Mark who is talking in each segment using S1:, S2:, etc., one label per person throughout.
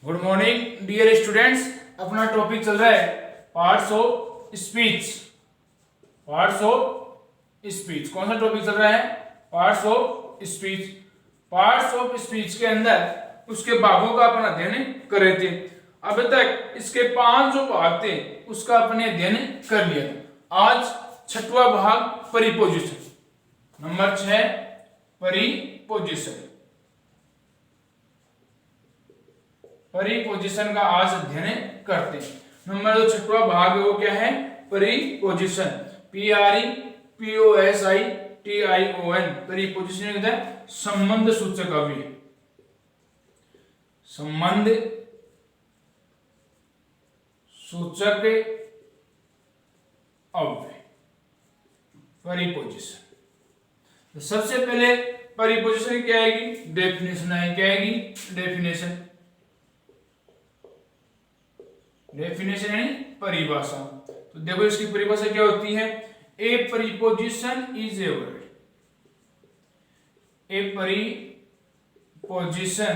S1: Good morning dear students. अपना topic चल रहा है parts of speech. Parts of speech कौन सा टॉपिक चल रहा है? Parts of speech. Parts of speech के अंदर उसके भागों का अपन अध्ययन कर रहे थे। अभी तक इसके 5 जो भाग थे उसका अपने अध्ययन कर लिया था। आज 6वां भाग परिपोजिशन, नंबर 6 परिपोजिशन। परिपोजिशन का आज अध्ययन करते हैं। नंबर जो 6वां भाग है वो क्या है? परिपोजिशन। PREPOSITION। परिपोजिशन होता है संबंध सूचक अव्यय। संबंध सूचक अव्यय परिपोजिशन। तो सबसे पहले परिपोजिशन क्या आएगी? डेफिनेशन है। क्या आएगी? डेफिनेशन। डेफिनेशन यानी परिभाषा। तो देखो इसकी परिभाषा क्या होती है? A preposition is a word. A preposition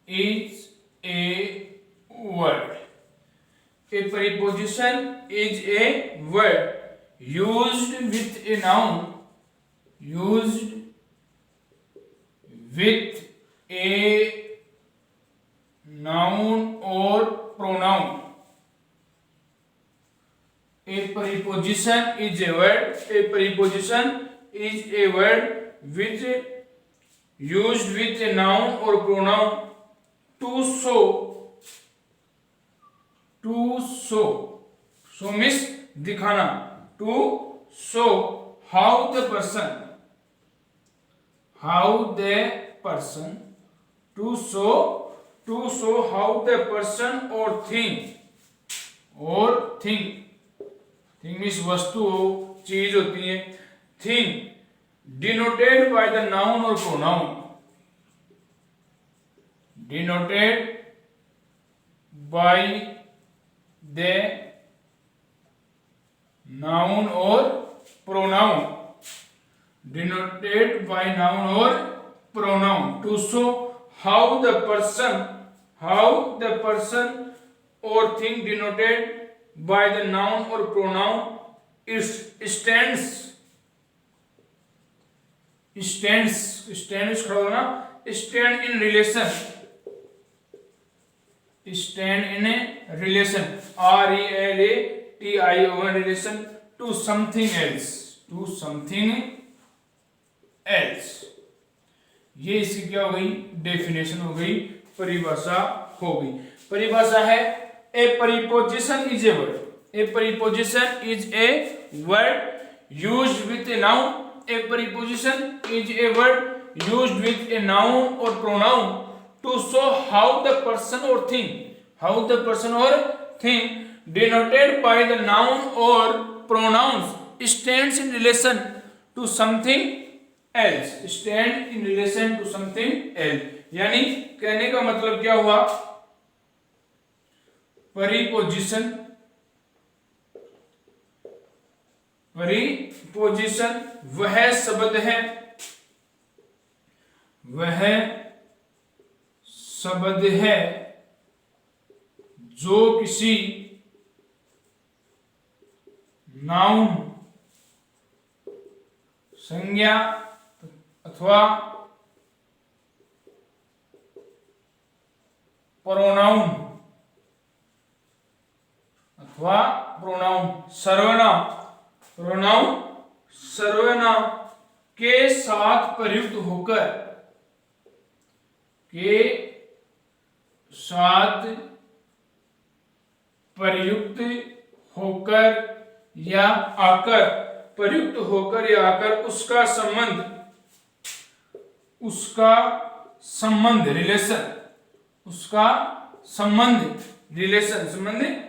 S1: is a word. A preposition is a word used with a noun, used with a noun or pronoun. A preposition is a word. A preposition is a word which used with a noun or pronoun to show. To show. Show means दिखाना. To show how the person. How the person. To show how the person or thing means वस्तु हो, चीज होती है। thing denoted by the noun or pronoun, denoted by the noun or pronoun, denoted by noun or pronoun to show how the person or thing denoted by the noun or pronoun stands खड़ा होना, stand in relation, stand in a relation, RELATION, relation to something else, to something else। ये इसकी क्या हो गई? Definition हो गई, परिभाषा हो गई। परिभाषा है a preposition is a word. A preposition is a word used with a noun. A preposition is a word used with a noun और pronoun to show how the person और thing, denoted by the noun or pronouns stands in relation to something else, stand in relation to something else। यानी कहने का मतलब क्या हुआ? परिपोजिशन वह शब्द है जो किसी नाउन, संज्ञा अथवा प्रोनाउन सर्वनाम के साथ प्रयुक्त होकर या आकर उसका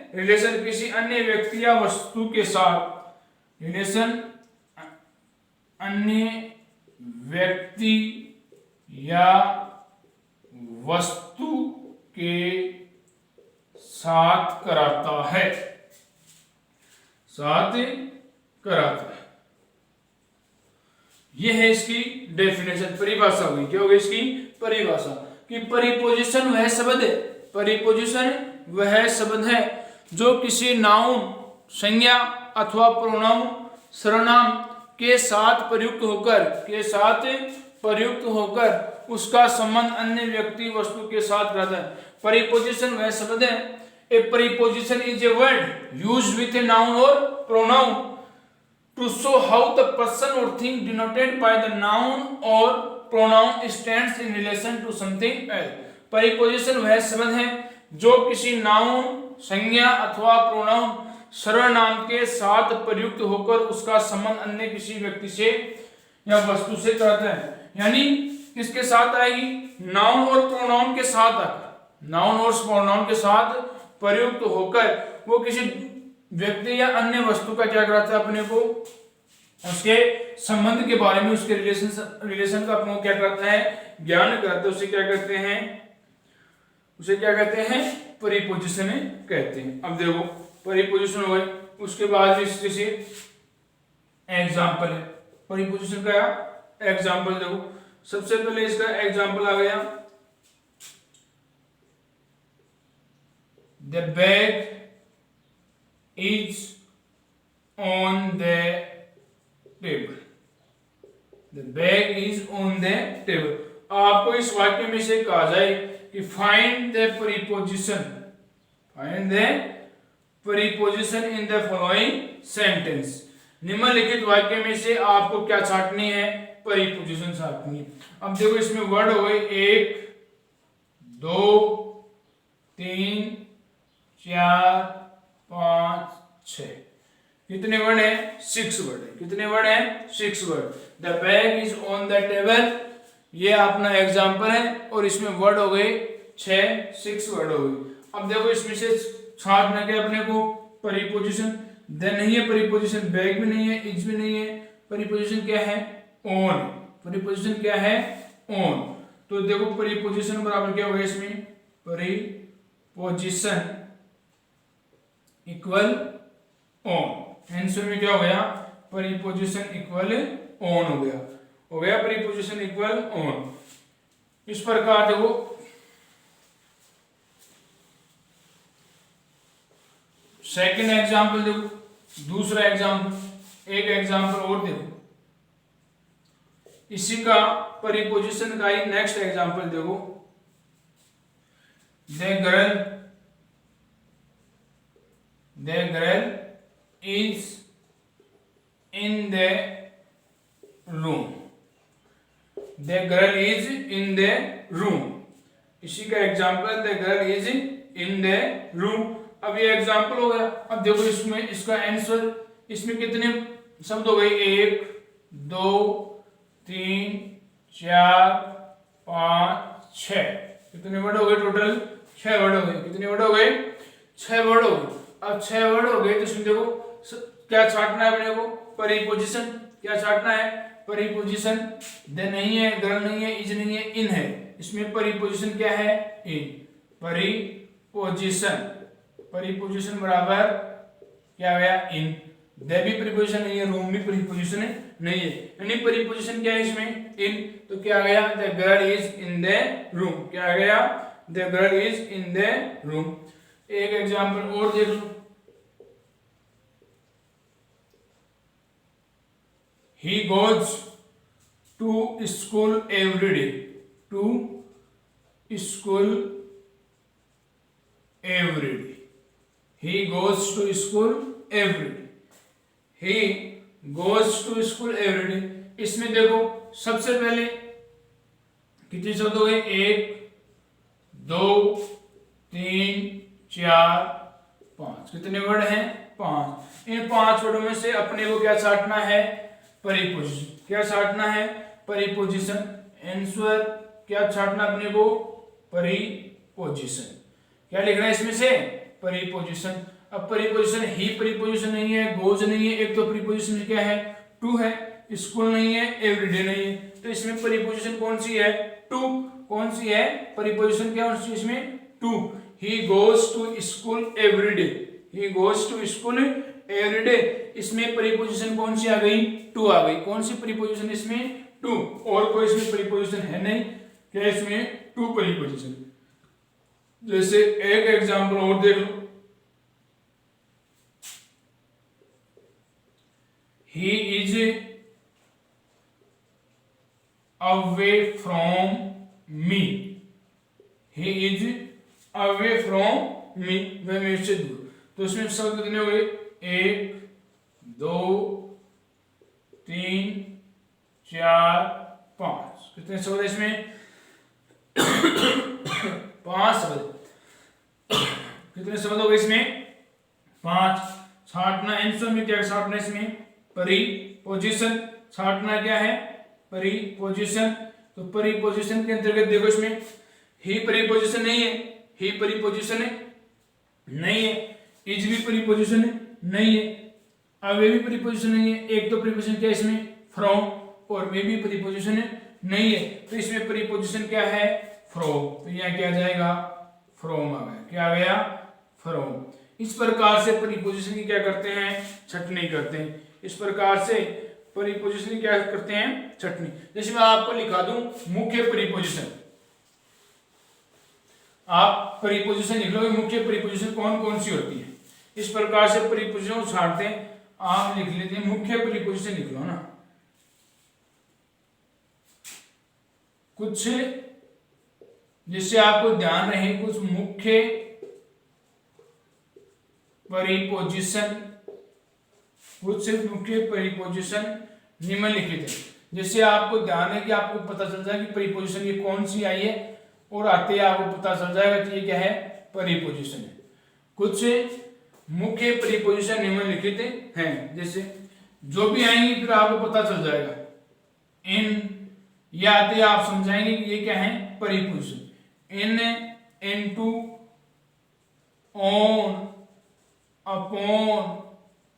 S1: रिलेशन किसी अन्य व्यक्ति या वस्तु के साथ, अन्य व्यक्ति या वस्तु के साथ कराता है। ये है इसकी डेफिनेशन, परिभाषा हुई। क्या होगी इसकी? परिभाषा। कि परिपोजिशन वह शब्द है, परिपोजिशन वह शब्द है जो किसी नाउन संज्ञा अथवा प्रोनाउन सर्वनाम के साथ प्रयुक्त होकर उसका संबंध अन्य व्यक्ति वस्तु के साथ रहता है। परिपोजिशन वह शब्द है, a preposition is a word used with a noun और pronoun to show how the person और thing denoted by the noun और pronoun stands in relation to something else. Preposition वह शब्द है जो किसी नाउन संज्ञा अथवा प्रोनाउन सर्वनाम के साथ प्रयुक्त होकर उसका संबंध अन्य किसी व्यक्ति से या वस्तु से करता है। यानी किसके साथ आएगी? नाउन और प्रोनाउन के साथ आकर, नाउन और प्रोनाउन के साथ प्रयुक्त होकर वो किसी व्यक्ति या अन्य वस्तु का क्या कराता है, अपने को उसके संबंध के बारे में, उसके रिलेशन का अपने को क्या करता है, ज्ञान कराता है। उसे क्या कहते हैं? परिपोजिशन कहते हैं। अब देखो परिपोजिशन हो गई, उसके बाद जैसे एग्जाम्पल है। परिपोजिशन का एग्जाम्पल देखो, सबसे पहले इसका एग्जाम्पल आ गया, the bag is on the table, the bag is on the table. आपको इस वाक्य में से कहा जाए कि find the preposition in the following sentence. निम्नलिखित वाक्य में से आपको क्या छांटनी है? प्रीपोजिशन छांटनी है। अब देखो इसमें वर्ड हो गए 1 2 3 4 5 6। कितने वर्ड है? 6 वर्ड है। कितने वर्ड है? 6 word. The bag is on the table, ये अपना एग्जाम्पल है, और इसमें वर्ड हो गए 6 वर्ड हो गए। अब देखो इसमें से छांटना क्या अपने को? प्रीपोजिशन। देन नहीं है प्रीपोजिशन, बैग भी नहीं है, इज भी नहीं है। प्रीपोजिशन क्या है? ऑन। प्रीपोजिशन क्या है? ऑन। तो देखो प्रीपोजिशन बराबर क्या होगा इसमें? Preposition equal on. आंसर में क्या हो गया? प्रीपोजिशन इक्वल ऑन हो गया प्रीपोजिशन इक्वल ऑन। इस प्रकार देखो सेकंड एग्जांपल देखो, दूसरा एग्जांपल, एक एग्जांपल और देखो इसी का प्रीपोजिशन का ही नेक्स्ट एग्जांपल देखो, the girl is in the room, the girl is in the room. इसी का example the girl is in the room. अब ये एग्जांपल हो गया। अब देखो इसमें इसका आंसर, इसमें कितने शब्द हो गए? 1 2 3 4 5 6। कितने वर्ड हो गए टोटल? 6 वर्ड हो गए। कितने वर्ड हो गए? 6 वर्ड हो गए। अब 6 वर्ड हो गए तो इसमें देखो क्या छांटना है अपने को? प्रीपोजिशन। क्या छांटना है? प्रीपोजिशन। द नहीं है, गर्ल नहीं है, इज नहीं है, इन है। इसमें प्रीपोजिशन क्या है? इन। प्रीपोजिशन बराबर क्या हो गया? इन। द भी प्रीपोजिशन नहीं है, रूम भी प्रीपोजिशन नहीं है, यानी प्रीपोजिशन क्या है इसमें? इन। तो क्या आ गया? The girl is in the room. क्या आ गया? The girl is in the room. एक एग्जांपल और देख लो, he goes to school every day, to school every day, he goes to school every day, he goes to school every day। इसमें देखो सबसे पहले कितने शब्द हो गए? 1 2 3 4 5। कितने वर्ड हैं? 5। इन 5 वर्डों में से अपने को क्या छांटना है? प्रीपोजिशन। क्या छांटना है? प्रीपोजिशन। आंसर क्या छांटना अपने को? प्रीपोजिशन। क्या लिखना है इसमें से? प्रीपोजिशन। अब प्रीपोजिशन ही प्रीपोजिशन नहीं है, गोज नहीं है। एक तो प्रीपोजिशन क्या है? टू है। स्कूल नहीं है, एवरीडे नहीं है। तो इसमें प्रीपोजिशन कौन सी है? टू। कौन सी है? प्रीपोजिशन क्या है इसमें? To. He goes to school everyday, he goes to school everyday. इसमें प्रीपोजिशन कौन सी आ गई? टू आ गई। कौन सी प्रीपोजिशन इसमें? टू। और कोई इसमें प्रीपोजिशन है नहीं। क्या इसमें टू प्रीपोजिशन। जैसे एक एग्जांपल और देख लो, he is away from me, he is away from me, वह मेरे से दूर। तो इसमें शब्द कितने हो गए, 1 2 3 4 5, कितने शब्द है इसमें 5 शब्द। कितने शब्द हो गए इसमें 5। छांटना आंसर में क्या छांटना, इसमें प्रीपोजिशन, छांटना क्या है प्रीपोजिशन। तो प्रीपोजिशन के अंतर्गत देखो इसमें ही प्रीपोजिशन नहीं है, ही प्रीपोजिशन है नहीं है, इज भी प्रीपोजिशन है नहीं है, अवे भी प्रीपोजिशन नहीं है। एक तो प्रीपोजिशन क्या है इसमें फ्रॉम, और वे भी प्रीपोजिशन है नहीं है। तो इसमें प्रीपोजिशन क्या है फ्रॉम, तो यहाँ क्या जाएगा फ्रॉम आ गया, क्या आ गया फ्रॉम। इस प्रकार से प्रीपोजिशन की क्या करते हैं छटनी करते हैं, इस प्रकार से प्रीपोजिशन की क्या करते हैं छटनी। जैसे मैं आपको लिखा दूं मुख्य प्रीपोजिशन, आप प्रीपोजिशन लिख लो, मुख्य प्रीपोजिशन कौन कौन सी होती है। इस प्रकार से प्रीपोजिशन को छांटते हैं, आप लिख लेते हैं मुख्य प्रीपोजिशन लिख लो ना, कुछ जिससे आपको ध्यान रहे, कुछ मुख्य प्रीपोजिशन, कुछ मुख्य प्रीपोजिशन निम्नलिखित है। जिससे आपको ध्यान है कि आपको पता चल जाए कि प्रीपोजिशन ये कौन सी आई है, और आते ही आपको पता चल जाएगा कि ये क्या है प्रीपोजिशन है। कुछ मुख्य प्रीपोजिशन निम्नलिखित हैं, जैसे जो भी आएंगे फिर आपको पता चल जाएगा। इन ये आते ही आप समझाएंगे कि ये क्या है preposition. In, into, on, upon,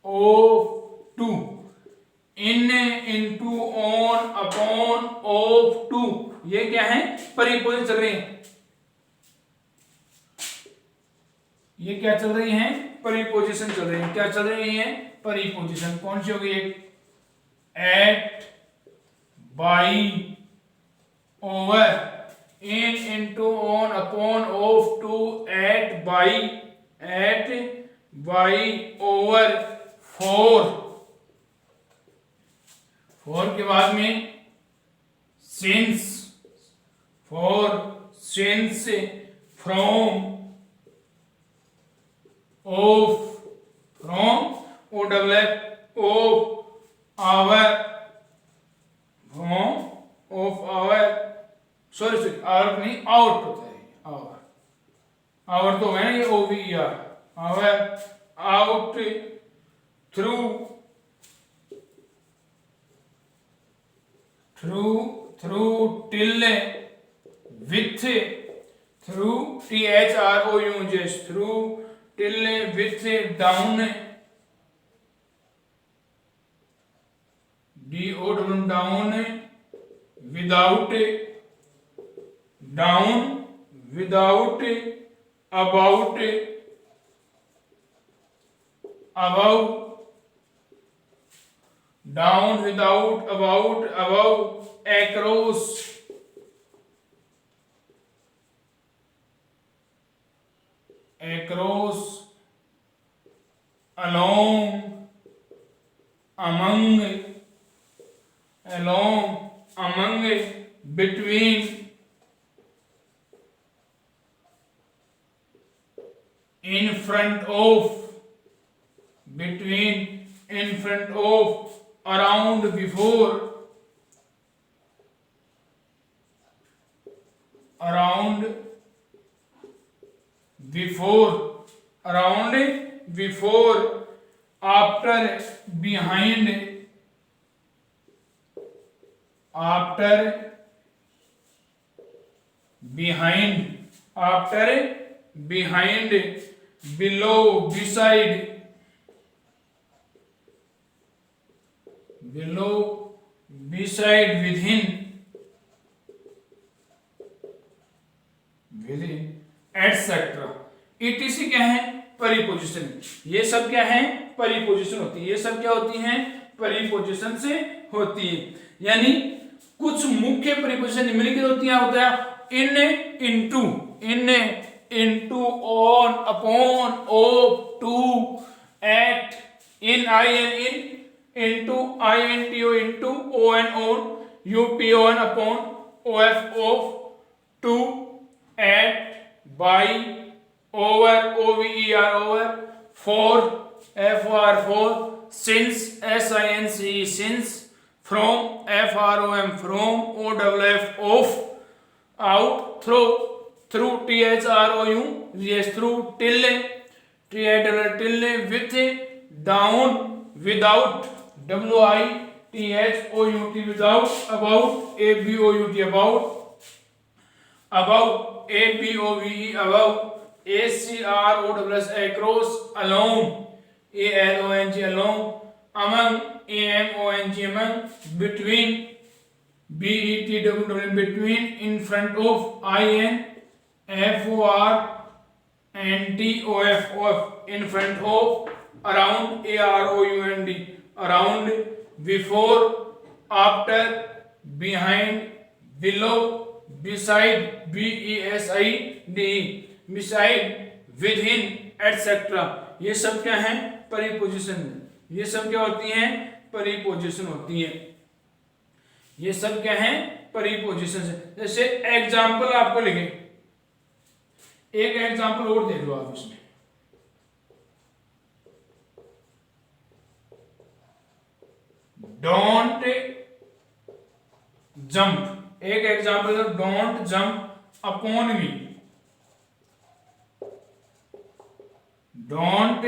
S1: of, to. In, into, on, upon, of, to, ये क्या है प्रीपोजिशन चल रही है, ये क्या चल रही है प्रीपोजिशन चल रही है। क्या चल रही है प्रीपोजिशन, कौन सी होगी at, by, over, in, into, on, upon, of, to, at, by, over, for के बाद में since, for, since, from, off, from, O double F, off, our, from, off, our, sorry our नहीं आउट होता है, our तो है ये O V R, our, out, through, till, with, through, THROU, just through, till, with, down, DO, down, without, down, without, about, about, down, without, about, about, across, across, along, among, along, among, between, in front of, between, in front of, around, before, around, before, around, before, after, behind, after, behind, after, behind, below, beside, below, beside, within, etcetera, etc क्या है preposition. ये सब क्या है preposition होती है, ये सब क्या होती हैं प्रीपोजिशन से होती है। यानी कुछ मुख्य प्रीपोजिशन निम्नलिखित होती हैं, होता है in, into, on, upon, of, to, at, in, into, INTO, into, ON, UPON, upon, OF, of, to, at, by, over, OVER, over, for, FOR, for, since, SINCE, since, from, FROM, from, OFF, off, out, through, THROU, yes, through, till, TILL, with, down, without, WITHOUT, without, about, ABOUT, above, ABOVE, above, ACROSS, across, along, ALONG, along, among, AMONG, among, between, BETWW, between, in front of, IN, FOR, NTOF, in front of, around, AROUND, around, before, after, behind, below, beside, BESIDE, beside, within, etc. ये सब क्या है? Preposition. ये सब क्या होती हैं? Preposition होती हैं। ये सब क्या है? प्रीपोजिशन है। जैसे एग्जाम्पल आपको लिखे, एक एग्जाम्पल और दे दो आप इसमें। डोंट जंप, एक example, don't jump upon me, don't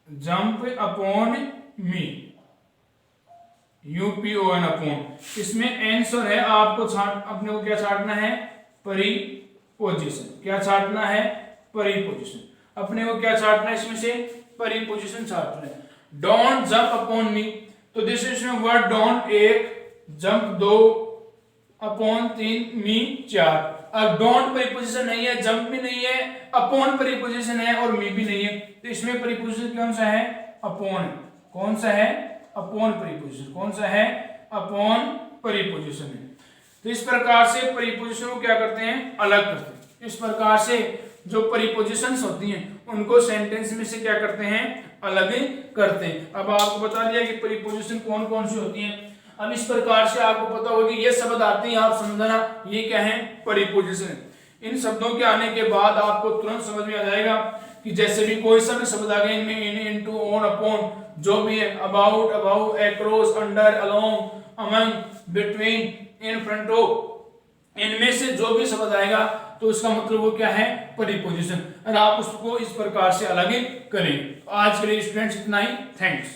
S1: jump upon me, UPON, upon. इसमें आंसर है आपको अपने को क्या छाटना है? प्रीपोजिशन। क्या छाटना है? प्रीपोजिशन। अपने को क्या छाटना है इसमें से? प्रीपोजिशन छाटना है। डोंट जंप अपॉन मी, तो this is word don't 1, jump 2, upon 3, मी 4। अब डोंट प्रीपोजिशन नहीं है, जंप भी नहीं है, अपॉन प्रीपोजिशन है और मी भी नहीं है, तो इसमें प्रीपोजिशन कौन सा है? अपॉन। कौन सा है? Upon preposition. कौन सा है? अपॉन प्रीपोजिशन है। तो इस प्रकार से प्रीपोजिशन को क्या करते हैं? अलग करते हैं। इस प्रकार से जो प्रीपोजिशंस होती हैं उनको सेंटेंस में से क्या करते हैं? अलग करते हैं। अब आपको बता दिया कि प्रीपोजिशन कौन कौन सी होती हैं। अब इस प्रकार से आपको पता होगा कि ये शब्द आते हैं, आप समझना ये क्या है? प्रीपोजिशन। इन शब्दों के आने के बाद आपको तुरंत समझ में आ जाएगा कि जैसे भी कोई सा भी शब्द आ गया इनमें, इन, इनटू, ऑन, अपॉन, जो भी है, about, about, across, under, along, among, between, in front of, इनमें से जो भी शब्द आएगा तो उसका मतलब वो क्या है? प्रीपोजिशन। और आप उसको इस प्रकार से अलग करें। आज के लिए स्टूडेंट्स इतना ही। थैंक्स।